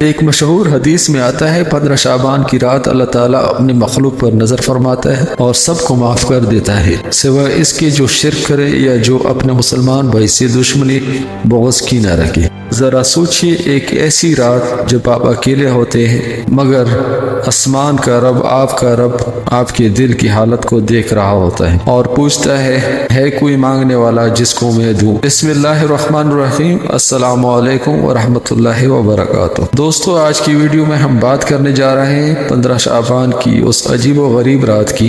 ایک مشہور حدیث میں آتا ہے 15 شعبان کی رات اللہ تعالیٰ اپنے مخلوق پر نظر فرماتا ہے اور سب کو معاف کر دیتا ہے سوائے اس کے جو شرک کرے یا جو اپنے مسلمان بھائی سے دشمنی بغض کی نہ رکھے۔ ذرا سوچئے، ایک ایسی رات جب آپ اکیلے ہوتے ہیں مگر آسمان کا رب آپ کے دل کی حالت کو دیکھ رہا ہوتا ہے اور پوچھتا ہے کوئی مانگنے والا جس کو میں دوں؟ بسم اللہ الرحمن الرحیم۔ السلام علیکم ورحمۃ اللہ وبرکاتہ۔ دوستو، آج کی ویڈیو میں ہم بات کرنے جا رہے ہیں 15 شعبان کی اس عجیب و غریب رات کی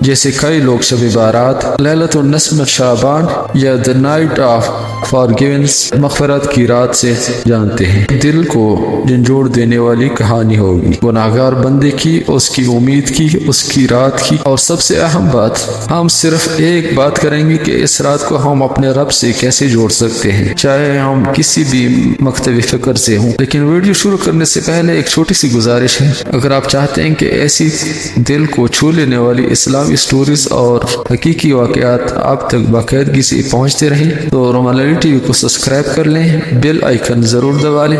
جیسے کئی لوگ شب بارات، لیلۃ النصف شعبان یا دی نائٹ آف فارگیونس، مغفرت کی رات سے جانتے ہیں۔ دل کو جھنجھوڑ دینے والی کہانی ہوگی گناہگار بندے کی، اس کی امید کی، اس کی رات کی، اور سب سے اہم بات، ہم صرف ایک بات کریں گے کہ اس رات کو ہم اپنے رب سے کیسے جوڑ سکتے ہیں، چاہے ہم کسی بھی مکتب فکر سے ہوں۔ لیکن ویڈیو شروع کرنے سے پہلے ایک چھوٹی سی گزارش ہے، اگر آپ چاہتے ہیں کہ ایسی دل کو چھو لینے والی اسلامی سٹوریز اور حقیقی واقعات آپ تک باقاعدگی سے پہنچتے رہیں تو رومان علی ٹی وی کو سبسکرائب کر لیں، بیل آئیکن ضرور دبا لیں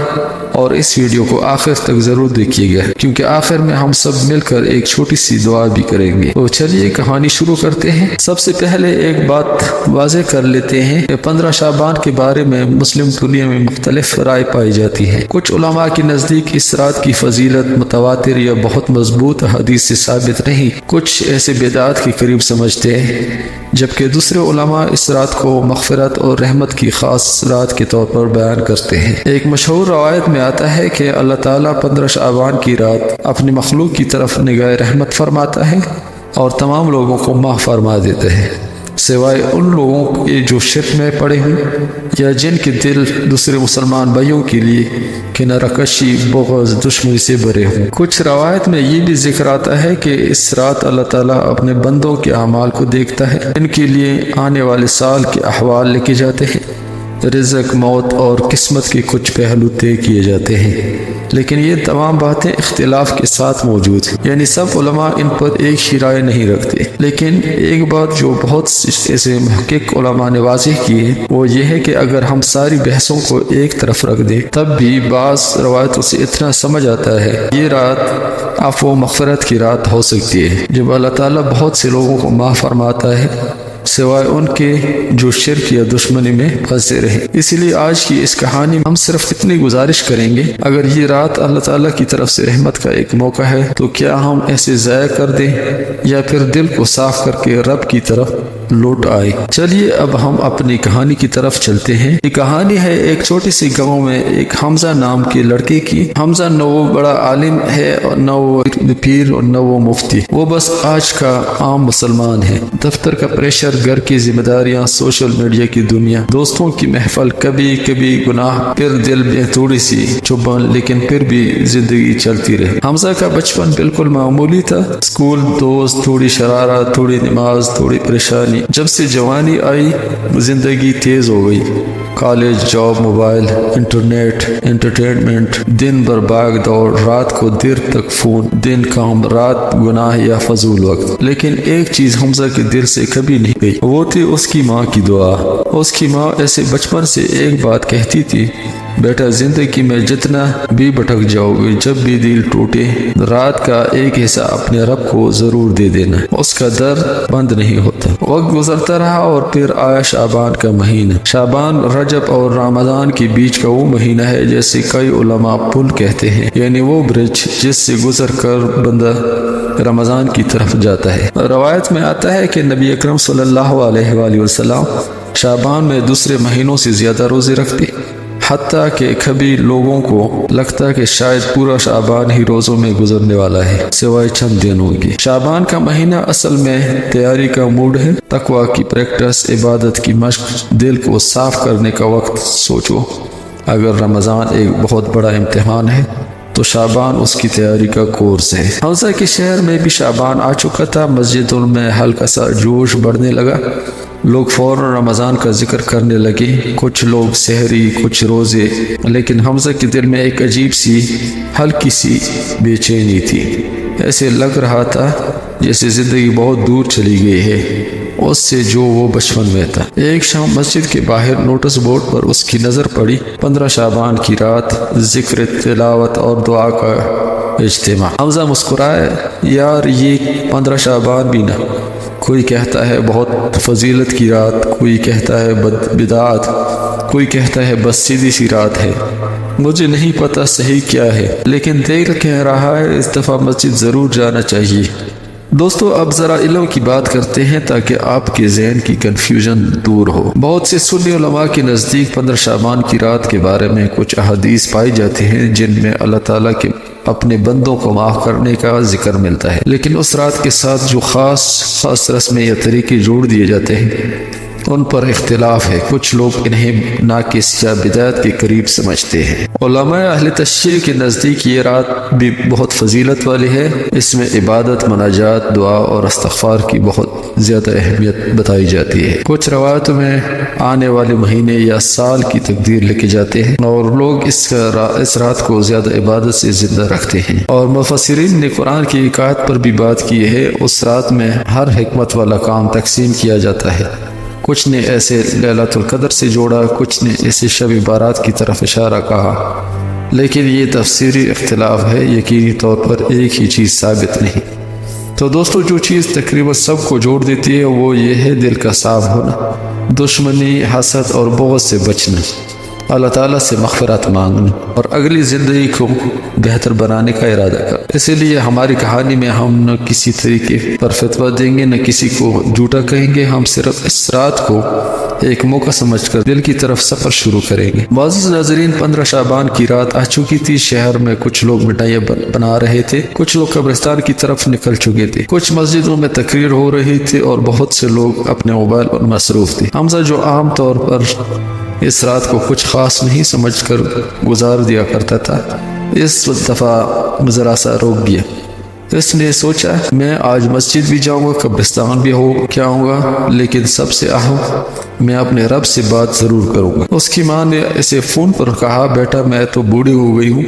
اور اس ویڈیو کو آخر تک ضرور دیکھیے گا، کیونکہ آخر میں ہم سب مل کر ایک چھوٹی سی دعا بھی کریں گے۔ تو چلیے کہانی شروع کرتے ہیں۔ سب سے پہلے ایک بات واضح کر لیتے ہیں کہ 15 شعبان کے بارے میں مسلم دنیا میں مختلف رائے پائی جاتی ہے۔ کچھ علماء کے نزدیک اس رات کی فضیلت متواتر یا بہت مضبوط حدیث سے ثابت نہیں، کچھ ایسے بدعات کے قریب سمجھتے ہیں، جبکہ دوسرے علماء اس رات کو مغفرت اور رحمت کی خاص رات کے طور پر بیان کرتے ہیں۔ ایک مشہور روایت میں آتا ہے کہ اللہ تعالیٰ 15 شعبان کی رات اپنی مخلوق کی طرف نگاہ رحمت فرماتا ہے اور تمام لوگوں کو معاف فرما دیتا ہے سوائے ان لوگوں کے جو شرک میں پڑے ہوئے یا جن کے دل دوسرے مسلمان بھائیوں کے لیے کنارہ کشی، بغض، دشمنی سے بھرے ہوں۔ کچھ روایت میں یہ بھی ذکر آتا ہے کہ اس رات اللہ تعالیٰ اپنے بندوں کے اعمال کو دیکھتا ہے، ان کے لیے آنے والے سال کے احوال لکھے جاتے ہیں، رزق، موت اور قسمت کے کچھ پہلو طے کیے جاتے ہیں، لیکن یہ تمام باتیں اختلاف کے ساتھ موجود ہیں، یعنی سب علماء ان پر ایک ہی رائے نہیں رکھتے۔ لیکن ایک بات جو بہت ایسے محقق علماء نے واضح کی ہے وہ یہ ہے کہ اگر ہم ساری بحثوں کو ایک طرف رکھ دیں تب بھی بعض روایتوں سے اتنا سمجھ آتا ہے یہ رات عفو و مغفرت کی رات ہو سکتی ہے جب اللہ تعالیٰ بہت سے لوگوں کو معاف فرماتا ہے سوائے ان کے جو شرک یا دشمنی میں پھنسے رہے۔ اسی لیے آج کی اس کہانی میں ہم صرف اتنی گزارش کریں گے، اگر یہ رات اللہ تعالیٰ کی طرف سے رحمت کا ایک موقع ہے تو کیا ہم ایسے ضائع کر دیں یا پھر دل کو صاف کر کے رب کی طرف لوٹ آئے۔ چلیے اب ہم اپنی کہانی کی طرف چلتے ہیں۔ یہ کہانی ہے ایک چھوٹی سی گاؤں میں ایک حمزہ نام کے لڑکے کی۔ حمزہ نہ وہ بڑا عالم ہے اور نہ وہ پیر اور نہ وہ مفتی، وہ بس آج کا عام مسلمان ہے۔ دفتر کا پریشر، گھر کی ذمہ داریاں، سوشل میڈیا کی دنیا، دوستوں کی محفل، کبھی کبھی گناہ، پھر دل میں تھوڑی سی چبھن، لیکن پھر بھی زندگی چلتی رہی۔ حمزہ کا بچپن بالکل معمولی تھا، اسکول، دوست، تھوڑی شرارت، تھوڑی نماز، تھوڑی پریشانی۔ جب سے جوانی آئی زندگی تیز ہو گئی، college, job, mobile, internet, entertainment, دن بھر بھاگ دوڑ، رات کو دیر تک فون، دن کام، رات گناہ یا فضول وقت۔ لیکن ایک چیز حمزہ کے دل سے کبھی نہیں گئی، وہ تھی اس کی ماں کی دعا۔ اس کی ماں ایسے بچپن سے ایک بات کہتی تھی، بیٹا زندگی میں جتنا بھی بھٹک جاؤ گے، جب بھی دل ٹوٹے، رات کا ایک حصہ اپنے رب کو ضرور دے دینا، اس کا در بند نہیں ہوتا۔ وقت گزرتا رہا اور پھر آیا شعبان کا مہینہ۔ شعبان رجب اور رمضان کے بیچ کا وہ مہینہ ہے جیسے کئی علماء پل کہتے ہیں، یعنی وہ برج جس سے گزر کر بندہ رمضان کی طرف جاتا ہے۔ روایت میں آتا ہے کہ نبی اکرم صلی اللہ علیہ وآلہ وسلم شعبان میں دوسرے مہینوں سے زیادہ روزے رکھتے، حتیٰ کہ کبھی لوگوں کو لگتا کہ شاید پورا شعبان ہی روزوں میں گزرنے والا ہے سوائے چند دنوں کی۔ شعبان کا مہینہ اصل میں تیاری کا موڈ ہے، تقویٰ کی پریکٹس، عبادت کی مشق، دل کو صاف کرنے کا وقت۔ سوچو اگر رمضان ایک بہت بڑا امتحان ہے تو شعبان اس کی تیاری کا کورس ہے۔ حمزہ کے شہر میں بھی شعبان آ چکا تھا، مسجدوں میں ہلکا سا جوش بڑھنے لگا، لوگ فوراً رمضان کا ذکر کرنے لگے، کچھ لوگ سحری، کچھ روزے، لیکن حمزہ کے دل میں ایک عجیب سی ہلکی سی بے چینی تھی، ایسے لگ رہا تھا جیسے زندگی بہت دور چلی گئی ہے۔ اس سے جو وہ بچپن میں تھا۔ ایک شام مسجد کے باہر نوٹس بورڈ پر اس کی نظر پڑی، 15 شعبان کی رات، ذکر، تلاوت اور دعا کا اجتماع۔ حمزہ مسکرائے، یار یہ 15 شعبان بھی نہ، کوئی کہتا ہے بہت فضیلت کی رات، کوئی کہتا ہے بدعات، کوئی کہتا ہے بس سیدھی سی رات ہے، مجھے نہیں پتا صحیح کیا ہے، لیکن دل کہہ رہا ہے اس دفعہ مسجد ضرور جانا چاہیے۔ دوستو اب ذرا علم کی بات کرتے ہیں تاکہ آپ کے ذہن کی کنفیوژن دور ہو۔ بہت سے سنی علماء کے نزدیک 15 شعبان کی رات کے بارے میں کچھ احادیث پائی جاتی ہیں جن میں اللہ تعالیٰ کے اپنے بندوں کو معاف کرنے کا ذکر ملتا ہے، لیکن اس رات کے ساتھ جو خاص رسمیں یا طریقے جوڑ دیے جاتے ہیں ان پر اختلاف ہے۔ کچھ لوگ انہیں ناقص یا بدعت کے قریب سمجھتے ہیں۔ علماء اہل تشریع کے نزدیک یہ رات بھی بہت فضیلت والی ہے، اس میں عبادت، مناجات، دعا اور استغفار کی بہت زیادہ اہمیت بتائی جاتی ہے۔ کچھ روایتوں میں آنے والے مہینے یا سال کی تقدیر لکھے جاتے ہیں اور لوگ اس رات کو زیادہ عبادت سے زندہ رکھتے ہیں، اور مفسرین نے قرآن کی حکایت پر بھی بات کی ہے۔ اس رات میں ہر حکمت والا کام تقسیم کیا جاتا ہے، کچھ نے ایسے لیلۃ القدر سے جوڑا، کچھ نے اسے شب بارات کی طرف اشارہ کہا، لیکن یہ تفسیری اختلاف ہے، یقینی طور پر ایک ہی چیز ثابت نہیں۔ تو دوستو جو چیز تقریباً سب کو جوڑ دیتی ہے وہ یہ ہے دل کا صاف ہونا، دشمنی، حسد اور بغض سے بچنا، اللہ تعالیٰ سے مغفرت مانگنا اور اگلی زندگی کو بہتر بنانے کا ارادہ کرنا۔ اسی لیے ہماری کہانی میں ہم نہ کسی طریقے پر فتویٰ دیں گے، نہ کسی کو جھوٹا کہیں گے، ہم صرف اس رات کو ایک موقع سمجھ کر دل کی طرف سفر شروع کریں گے۔ معزز ناظرین، 15 شعبان کی رات آ چکی تھی۔ شہر میں کچھ لوگ مٹھائیاں بنا رہے تھے، کچھ لوگ قبرستان کی طرف نکل چکے تھے، کچھ مسجدوں میں تقریر ہو رہی تھی اور بہت سے لوگ اپنے موبائل پر مصروف تھے۔ حمزہ جو عام طور پر اس رات کو کچھ خاص نہیں سمجھ کر گزار دیا کرتا تھا، اس دفعہ ذرا سا روک گیا۔ اس نے سوچا میں آج مسجد بھی جاؤں گا، قبرستان بھی ہو کے آؤں گا، لیکن سب سے اہم میں اپنے رب سے بات ضرور کروں گا۔ اس کی ماں نے اسے فون پر کہا، بیٹا میں تو بوڑھی ہو گئی ہوں،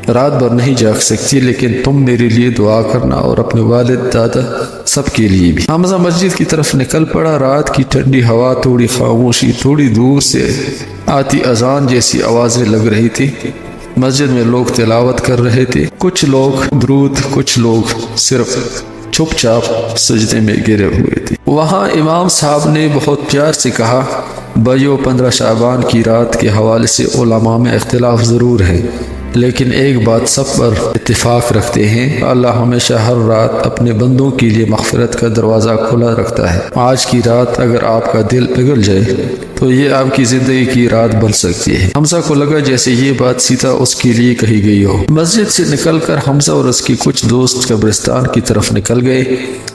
رات بھر نہیں جاگ سکتی، لیکن تم میرے لیے دعا کرنا اور اپنے والد، دادا، سب کے لیے بھی۔ حمزہ مسجد کی طرف نکل پڑا۔ رات کی ٹھنڈی ہوا، تھوڑی خاموشی، تھوڑی دور سے آتی اذان جیسی آوازیں لگ رہی تھی۔ مسجد میں لوگ تلاوت کر رہے تھے، کچھ لوگ درود، کچھ لوگ صرف چپ چاپ سجدے میں گرے ہوئے تھے۔ وہاں امام صاحب نے بہت پیار سے کہا، بھائیو 15 شعبان کی رات کے حوالے سے علماء میں اختلاف ضرور ہے، لیکن ایک بات سب پر اتفاق رکھتے ہیں، اللہ ہمیشہ ہر رات اپنے بندوں کے لیے مغفرت کا دروازہ کھلا رکھتا ہے۔ آج کی رات اگر آپ کا دل پگھل جائے تو یہ آپ کی زندگی کی رات بن سکتی ہے۔ حمزہ کو لگا جیسے یہ بات سیدھا اس کے لیے کہی گئی ہو۔ مسجد سے نکل کر حمزہ اور اس کے کچھ دوست قبرستان کی طرف نکل گئے۔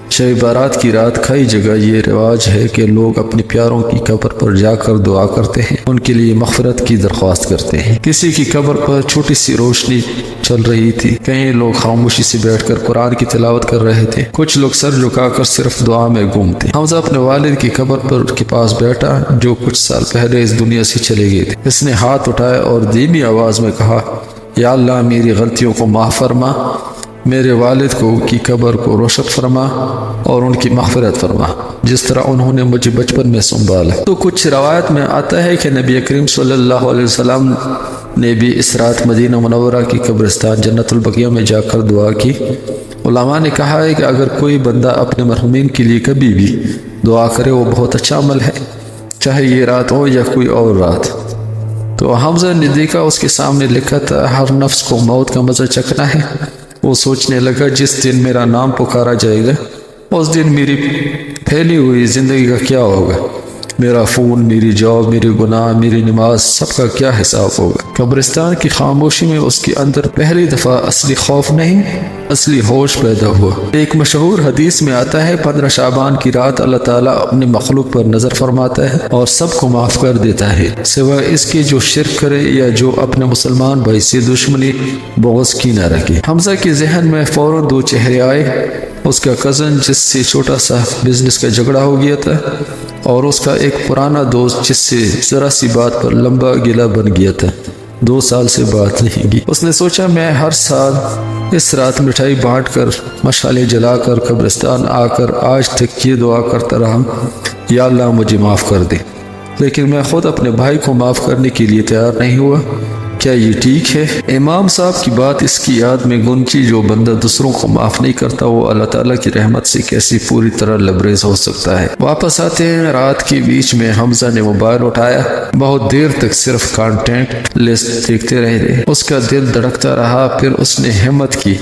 شب بارات کی رات کئی جگہ یہ رواج ہے کہ لوگ اپنے پیاروں کی قبر پر جا کر دعا کرتے ہیں، ان کے لیے مغفرت کی درخواست کرتے ہیں۔ کسی کی قبر پر چھوٹی سی روشنی چل رہی تھی، کئی لوگ خاموشی سے بیٹھ کر قرآن کی تلاوت کر رہے تھے، کچھ لوگ سر جھکا کر صرف دعا میں گم تھے۔ حمزہ اپنے والد کی قبر پر کے پاس بیٹھا جو کچھ سال پہلے اس دنیا سے چلے گئے تھے۔ اس نے ہاتھ اٹھایا اور دھیمی آواز میں کہا، یا اللہ میری غلطیوں کو معاف فرما، میرے والد کی قبر کو روشن فرما اور ان کی مغفرت فرما، جس طرح انہوں نے مجھے بچپن میں سنبھالا۔ تو کچھ روایت میں آتا ہے کہ نبی کریم صلی اللہ علیہ وسلم نے بھی اس رات مدینہ منورہ کی قبرستان جنت البقیع میں جا کر دعا کی۔ علماء نے کہا ہے کہ اگر کوئی بندہ اپنے مرحومین کے لیے کبھی بھی دعا کرے وہ بہت اچھا عمل ہے، چاہے یہ رات ہو یا کوئی اور رات۔ تو حمزہ نے دیکھا اس کے سامنے لکھا تھا، ہر نفس کو موت کا مزہ چکھنا ہے۔ وہ سوچنے لگا جس دن میرا نام پکارا جائے گا اس دن میری پھیلی ہوئی زندگی کا کیا ہوگا، میرا فون، میری جاب، میرے گناہ، میری نماز، سب کا کیا حساب ہوگا۔ قبرستان کی خاموشی میں اس کے اندر پہلی دفعہ اصلی خوف نہیں، اصلی ہوش پیدا ہوا۔ ایک مشہور حدیث میں آتا ہے 15 شعبان کی رات اللہ تعالیٰ اپنے مخلوق پر نظر فرماتا ہے اور سب کو معاف کر دیتا ہے سوائے اس کے جو شرک کرے یا جو اپنے مسلمان بھائی سے دشمنی بغض کی نہ رکھے۔ حمزہ کے ذہن میں فوراً دو چہرے آئے، اس کا کزن جس سے چھوٹا سا بزنس کا جھگڑا ہو گیا تھا، اور اس کا ایک پرانا دوست جس سے ذرا سی بات پر لمبا گلا بن گیا تھا۔ 2 سال سے بات نہیں کی۔ اس نے سوچا میں ہر سال اس رات مٹھائی بانٹ کر، مشعلیں جلا کر، قبرستان آ کر آج تک یہ دعا کرتا رہا، یا اللہ مجھے معاف کر دے، لیکن میں خود اپنے بھائی کو معاف کرنے کے لیے تیار نہیں ہوا۔ کیا یہ ٹھیک ہے؟ امام صاحب کی بات اس کی یاد میں گونجی، جو بندہ دوسروں کو معاف نہیں کرتا وہ اللہ تعالیٰ کی رحمت سے کیسی پوری طرح لبریز ہو سکتا ہے۔ واپس آتے ہیں، رات کے بیچ میں حمزہ نے موبائل اٹھایا، بہت دیر تک صرف کانٹیکٹ لسٹ دیکھتے رہے۔ اس کا دل دھڑکتا رہا، پھر اس نے ہمت کی